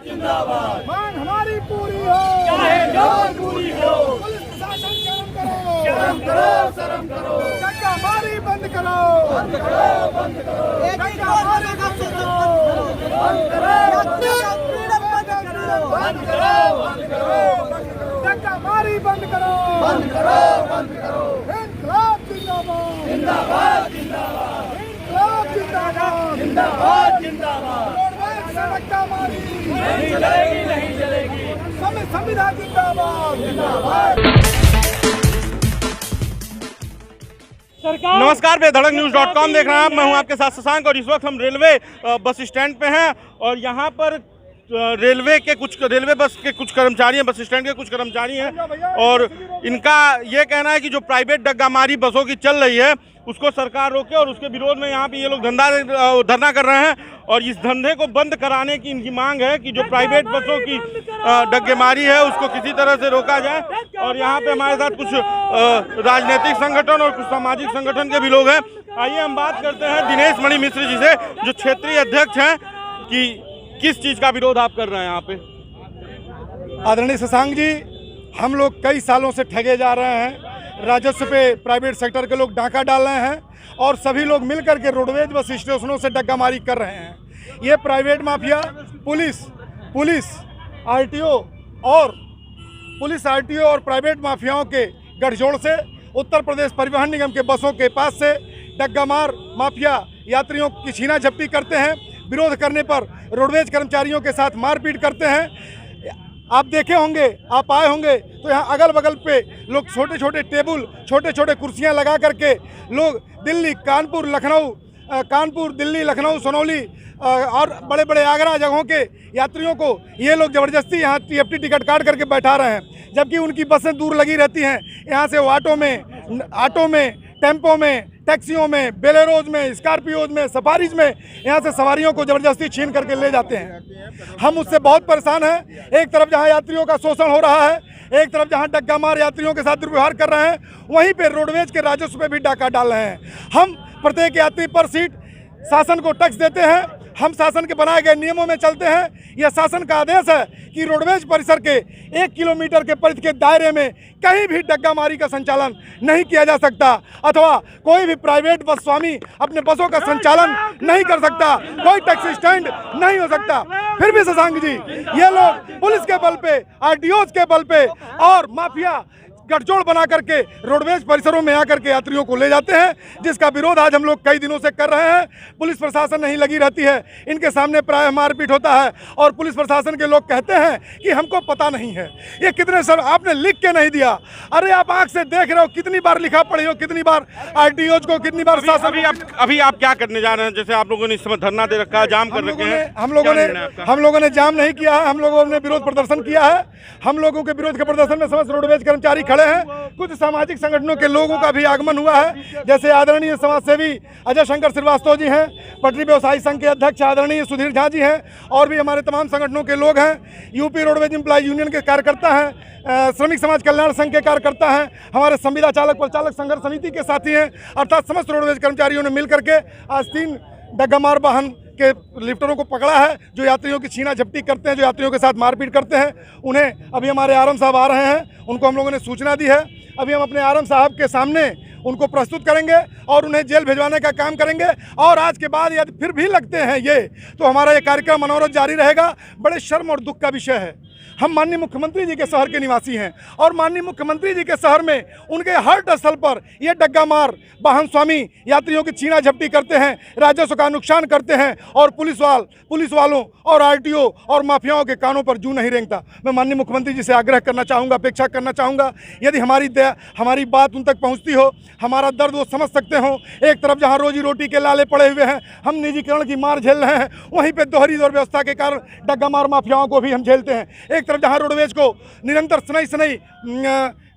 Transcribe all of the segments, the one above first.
जिंदाबाद। मांग हमारी पूरी हो, चाहे जान पूरी हो। पुलिस प्रशासन शर्म करो, शर्म करो। धक्कामारी बंद करो, बंद करो, बंद करो। धक्कामारी बंद करो, बंद करो, बंद करो, बंद करो। धक्कामारी बंद करो, बंद करो, बंद करो। इंकलाब जिंदाबाद, जिंदाबाद, जिंदाबाद। इंकलाब जिंदाबाद, जिंदाबाद, जिंदाबाद। धक्कामारी नहीं चलेगी, नहीं चलेगी। संविधान जिंदाबाद, जिंदाबाद। नमस्कार, बेधड़कन्यूज.com देख रहे हैं आप। मैं हूं आपके साथ शशांक और इस वक्त हम रेलवे बस स्टैंड पे हैं और यहाँ पर रेलवे बस के कुछ कर्मचारी हैं, बस स्टैंड के कुछ कर्मचारी हैं और इनका ये कहना है कि जो प्राइवेट डग्गामारी बसों की चल रही है उसको सरकार रोके और उसके विरोध में यहाँ पे ये लोग धरना कर रहे हैं और इस धंधे को बंद कराने की इनकी मांग है कि जो प्राइवेट बसों की डग्गेमारी है उसको किसी तरह से रोका जाए। और यहाँ पे हमारे साथ कुछ राजनीतिक संगठन और कुछ सामाजिक संगठन के भी लोग हैं। आइए हम बात करते हैं दिनेश मणि मिश्र जी से, जो क्षेत्रीय अध्यक्ष हैं, कि किस चीज़ का विरोध आप कर रहे हैं यहाँ पे। आदरणीय शशांक जी, हम लोग कई सालों से ठगे जा रहे हैं। राजस्व पे प्राइवेट सेक्टर के लोग डाका डाल रहे हैं और सभी लोग मिलकर के रोडवेज बस स्टेशनों से डग्गामारी कर रहे हैं। ये प्राइवेट माफिया पुलिस आरटीओ और प्राइवेट माफियाओं के गठजोड़ से उत्तर प्रदेश परिवहन निगम के बसों के पास से डग्गामार माफिया यात्रियों की छीना झपटी करते हैं। विरोध करने पर रोडवेज कर्मचारियों के साथ मारपीट करते हैं। आप देखे होंगे, आप आए होंगे तो यहाँ अगल बगल पे लोग छोटे छोटे टेबल, छोटे छोटे कुर्सियाँ लगा करके लोग दिल्ली, कानपुर, दिल्ली, लखनऊ, सोनौली और बड़े बड़े आगरा जगहों के यात्रियों को ये लोग ज़बरदस्ती यहाँ TFT टिकट काट करके बैठा रहे हैं, जबकि उनकी बसें दूर लगी रहती हैं। यहाँ से वो ऑटो में, टेम्पो में, टैक्सियों में, बेलेरोज में, स्कॉर्पियोज में, सफारीज में यहाँ से सवारियों को ज़बरदस्ती छीन करके ले जाते हैं। हम उससे बहुत परेशान हैं। एक तरफ जहाँ यात्रियों का शोषण हो रहा है, एक तरफ जहाँ डग्गामार यात्रियों के साथ दुर्व्यवहार कर रहे हैं, वहीं पे रोडवेज के राजस्व पे भी डाका डाल रहे हैं। हम प्रत्येक यात्री पर सीट शासन को टैक्स देते हैं, हम शासन के बनाए गए नियमों में चलते हैं। यह शासन का आदेश है कि रोडवेज परिसर के 1 किलोमीटर के परिधि के दायरे में कहीं भी डग्गामारी का संचालन नहीं किया जा सकता अथवा कोई भी प्राइवेट बस स्वामी अपने बसों का संचालन नहीं कर सकता, कोई टैक्सी स्टैंड नहीं हो सकता। फिर भी शशांक जी, ये लोग पुलिस के बल पे, RTOs के बल पे और माफिया गठजोड़ बना करके रोडवेज परिसरों में आकर के यात्रियों को ले जाते हैं, जिसका विरोध आज हम लोग कई दिनों से कर रहे हैं। पुलिस प्रशासन नहीं लगी रहती है, इनके सामने प्रायः मारपीट होता है और पुलिस प्रशासन के लोग कहते हैं कि हमको पता नहीं है। ये कितने सर आपने लिख के नहीं दिया? अरे आप आंख से देख रहे हो, कितनी बार लिखा पढ़े हो, कितनी बार RTOs को, कितनी बार शासन। अभी आप क्या करने जा रहे हैं? जैसे आप लोगों ने इस समय धरना दे रखा है, जाम कर रखे हैं। हम लोगों ने जाम नहीं किया है, हम लोगों ने विरोध प्रदर्शन किया है। हम लोगों के विरोध के प्रदर्शन में समस्त रोडवेज कर्मचारी खड़े हैं। कुछ सामाजिक संगठनों के लोगों का भी आगमन हुआ है, जैसे आदरणीय समाज सेवी अजय शंकर श्रीवास्तव जी हैं, पटरी व्यवसायी संघ के अध्यक्ष आदरणीय सुधीर झा जी हैं और भी हमारे तमाम संगठनों के लोग हैं। यूपी रोडवेज एम्प्लॉय यूनियन के कार्यकर्ता हैं, श्रमिक समाज कल्याण संघ के कार्यकर्ता हैं, हमारे संविदा चालक प्रचालक संघर्ष समिति के साथी हैं। अर्थात समस्त रोडवेज कर्मचारियों ने मिलकर के आज 3 डग्गामार वाहन के लिफ्टरों को पकड़ा है, जो यात्रियों की छीना झपटी करते हैं, जो यात्रियों के साथ मारपीट करते हैं। उन्हें अभी हमारे आरएम साहब आ रहे हैं, उनको हम लोगों ने सूचना दी है। अभी हम अपने आरएम साहब के सामने उनको प्रस्तुत करेंगे और उन्हें जेल भिजवाने का काम करेंगे। और आज के बाद यदि फिर भी लगते हैं ये, तो हमारा ये कार्यक्रम अनवरत जारी रहेगा। बड़े शर्म और दुख का विषय है, हम माननीय मुख्यमंत्री जी के शहर के निवासी हैं और माननीय मुख्यमंत्री जी के शहर में उनके हर स्थल पर ये डग्गामार वाहन स्वामी यात्रियों की छीना झपटी करते हैं, राजस्व का नुकसान करते हैं और पुलिस वालों और RTO और माफियाओं के कानों पर जूं नहीं रेंगता। मैं माननीय मुख्यमंत्री जी से आग्रह करना चाहूँगा, अपेक्षा करना चाहूँगा, यदि हमारी बात उन तक पहुँचती हो, हमारा दर्द वो समझ सकते हो। एक तरफ जहाँ रोजी रोटी के लाले पड़े हुए हैं, हम निजीकरण की मार झेल रहे हैं, वहीं पर दोहरी दौर व्यवस्था के कारण डग्गामार माफियाओं को भी हम झेलते हैं। एक तरफ जहाँ रोडवेज को निरंतर सनई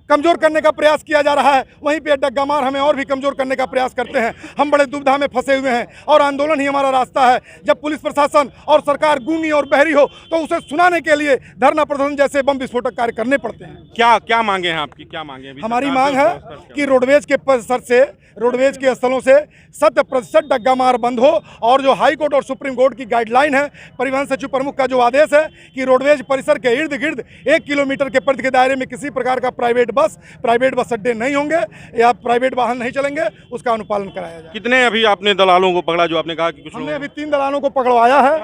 कमज़ोर करने का प्रयास किया जा रहा है, वहीं पे डग्गामार हमें और भी कमज़ोर करने का प्रयास करते हैं। हम बड़े दुविधा में फंसे हुए हैं और आंदोलन ही हमारा रास्ता है। जब पुलिस प्रशासन और सरकार गूंगी और बहरी हो तो उसे सुनाने के लिए धरना प्रदर्शन जैसे बम विस्फोटक कार्य करने पड़ते हैं। क्या मांगे हैं आपकी, क्या मांगे हैं? हमारी मांग है कि रोडवेज के स्थलों से 100% डग्गामार बंद हो और जो हाई कोर्ट और सुप्रीम कोर्ट की गाइडलाइन है, परिवहन सचिव प्रमुख का जो आदेश है कि रोडवेज परिसर के इर्द गिर्द 1 किलोमीटर के परिधि के दायरे में किसी प्रकार का प्राइवेट बस अड्डे नहीं होंगे या प्राइवेट वाहन नहीं चलेंगे, उसका अनुपालन कराया जाए। कितने अभी आपने दलालों को पकड़ा? जो आपने कहा कि कुछ हमने अभी 3 दलालों को पकड़वाया है।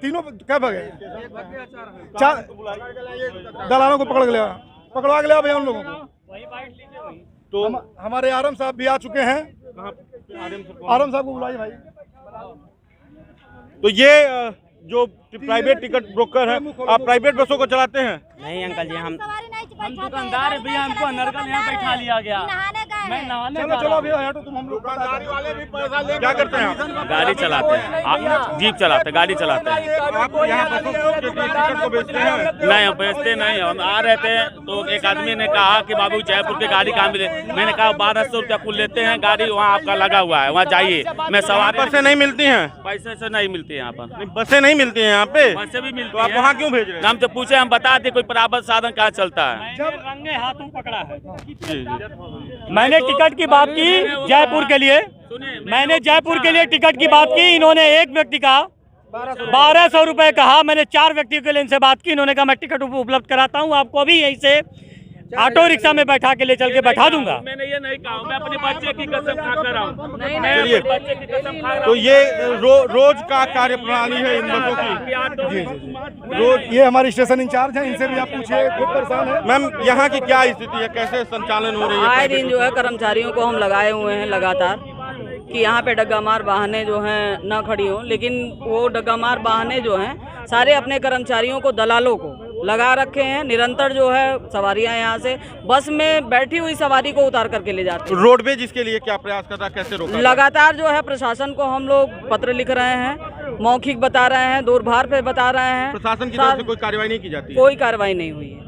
तीनों क्या भगे? 4 दलालों को पकड़वा के लिया भैया उन लोगों को। तो हमारे आरएम साहब भी आ चुके हैं। आरएम साहब को बुलाइए भाई। तो ये जो प्राइवेट टिकट ब्रोकर है, आप प्राइवेट बसों को चलाते हैं? नहीं अंकल जी, हम दुकानदार है भैया, हमको नरकल यहाँ बैठा लिया गया। मैं नहाने चलो भैया हटो, तुम हम लोग क्या करते हैं आप? गाड़ी चलाते हैं, जीप चलाते हैं, गाड़ी चलाते हैं। आप यहाँ बसों के टिकट को बेचते हैं? नहीं बेचते नहीं, हम आ रहे थे तो एक आदमी ने कहा कि बाबू जयपुर की गाड़ी कहाँ मिले। मैंने कहा 1200 रुपया कुल लेते हैं, गाड़ी वहाँ आपका लगा हुआ है, वहाँ जाइए। मैं सवार बसें नहीं मिलती हैं? पैसे से नहीं मिलती है यहाँ पर। बसें नहीं मिलती हैं यहाँ पे? बसें भी मिलती तो आप वहाँ क्यों भेज रहे हैं? हम तो पूछे, हम बताते कोई प्राइवेट साधन कहाँ चलता है। रंगे हाथों पकड़ा है। मैंने टिकट की बात की जयपुर के लिए, मैंने जयपुर के लिए टिकट की बात की। इन्होंने एक व्यक्ति का 1200 रुपए कहा। मैंने 4 व्यक्तियों के लिए इनसे बात की। इन्होंने कहा मैं टिकट उपलब्ध कराता हूँ, आपको भी यहीं से ऑटो रिक्शा में बैठा के ले चल के बैठा दूंगा। मैंने ये नहीं कहा, मैं अपने बच्चे की कसम खा कर रहा हूँ। चलिए, बच्चे की कसम खा रहा तो ये रोज का कार्य प्रणाली है इन बसों की? रोज ये हमारी स्टेशन इंचार्ज हैं, इनसे भी आप पूछिए, खूब परेशान है। मैम, यहाँ की क्या स्थिति है, कैसे संचालन हो रही है? आए दिन जो है कर्मचारियों को हम लगाए हुए हैं लगातार कि यहाँ पे डग्गामार वाहनें जो हैं ना खड़ी हो, लेकिन वो डग्गामार वाहनें जो हैं सारे अपने कर्मचारियों को, दलालों को लगा रखे हैं। निरंतर जो है सवारियां यहाँ से बस में बैठी हुई सवारी को उतार करके ले जाते हैं। रोडवेज इसके लिए क्या प्रयास कर रहा है, कैसे रोका? लगातार जो है प्रशासन को हम लोग पत्र लिख रहे हैं, मौखिक बता रहे हैं, दूरभाष पे बता रहे हैं। प्रशासन की तरफ से कोई कार्रवाई नहीं की जाती? कोई कार्रवाई नहीं हुई है,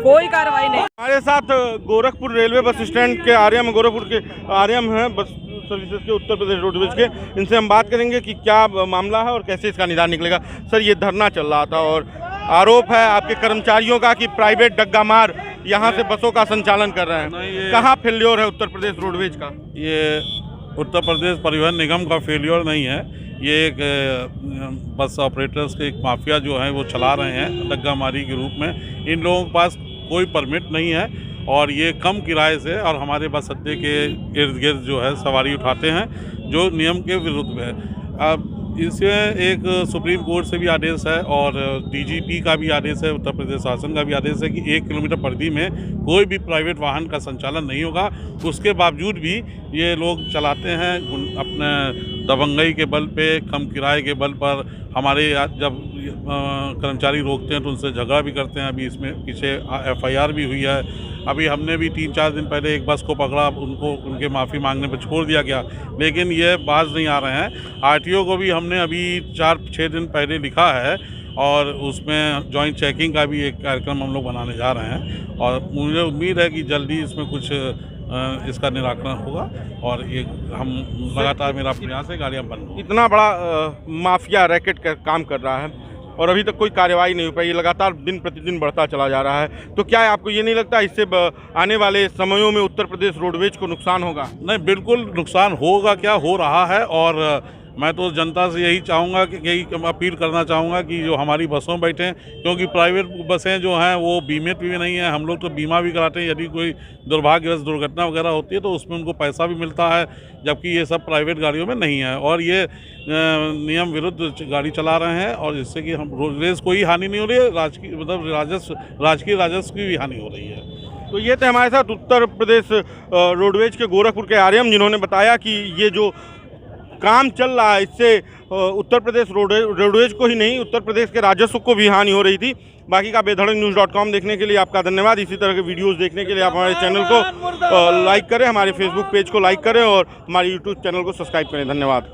कोई कार्रवाई नहीं। हमारे साथ गोरखपुर रेलवे बस स्टैंड के आरएम, गोरखपुर के आरएम हैं बस सर्विसेज के, उत्तर प्रदेश रोडवेज के। इनसे हम बात करेंगे कि क्या मामला है और कैसे इसका निदान निकलेगा। सर, ये धरना चल रहा था और आरोप है आपके कर्मचारियों का कि प्राइवेट डग्गामार यहाँ से बसों का संचालन कर रहे हैं। कहाँ फेल्योर है उत्तर प्रदेश रोडवेज का? ये उत्तर प्रदेश परिवहन निगम का फेल्योर नहीं है, ये एक बस ऑपरेटर्स के एक माफिया जो है वो चला रहे हैं डग्गामारी के रूप में। इन लोगों के पास कोई परमिट नहीं है और ये कम किराए से और हमारे बस अड्डे के इर्द गिर्द जो है सवारी उठाते हैं, जो नियम के विरुद्ध है। अब इसमें एक सुप्रीम कोर्ट से भी आदेश है और डीजीपी का भी आदेश है, उत्तर प्रदेश शासन का भी आदेश है कि 1 किलोमीटर परिधि में कोई भी प्राइवेट वाहन का संचालन नहीं होगा। उसके बावजूद भी ये लोग चलाते हैं अपने दबंगई के बल पे, कम किराए के बल पर। हमारे जब कर्मचारी रोकते हैं तो उनसे झगड़ा भी करते हैं। अभी इसमें पीछे FIR भी हुई है। अभी हमने भी 3-4 दिन पहले एक बस को पकड़ा, उनको उनके माफ़ी मांगने पर छोड़ दिया गया, लेकिन ये बाज नहीं आ रहे हैं। RTO को भी हमने अभी 4-6 दिन पहले लिखा है और उसमें जॉइंट चेकिंग का भी एक कार्यक्रम हम लोग बनाने जा रहे हैं और मुझे उम्मीद है कि जल्दी इसमें कुछ इसका निराकरण होगा और ये हम लगातार, मेरा प्रयास है गाड़ियाँ बंद हो। इतना बड़ा माफिया रैकेट का काम कर रहा है और अभी तक कोई कार्रवाई नहीं हो पाई, लगातार दिन प्रतिदिन बढ़ता चला जा रहा है। तो क्या आपको ये नहीं लगता इससे आने वाले समयों में उत्तर प्रदेश रोडवेज को नुकसान होगा? नहीं, बिल्कुल नुकसान होगा, क्या हो रहा है। और मैं तो जनता से यही चाहूँगा कि यही अपील करना चाहूँगा कि जो हमारी बसों में बैठें, क्योंकि प्राइवेट बसें जो हैं वो बीमित भी नहीं है। हम लोग तो बीमा भी कराते हैं, यदि कोई दुर्भाग्यवश दुर्घटना वगैरह होती है तो उसमें उनको पैसा भी मिलता है, जबकि ये सब प्राइवेट गाड़ियों में नहीं है। और ये नियम विरुद्ध गाड़ी चला रहे हैं और जिससे कि हम रोडवेज कोई हानि नहीं हो रही है, राजकीय राजस्व की भी हानि हो रही है। तो ये थे हमारे साथ उत्तर प्रदेश रोडवेज के गोरखपुर के आरएम, जिन्होंने बताया कि ये जो काम चल रहा है इससे उत्तर प्रदेश रोडवेज को ही नहीं, उत्तर प्रदेश के राजस्व को भी हानि हो रही थी। बाकी का बेधड़कnews.com देखने के लिए आपका धन्यवाद। इसी तरह के वीडियोस देखने के लिए आप हमारे चैनल को लाइक करें, हमारे फेसबुक पेज को लाइक करें और हमारे यूट्यूब चैनल को सब्सक्राइब करें। धन्यवाद।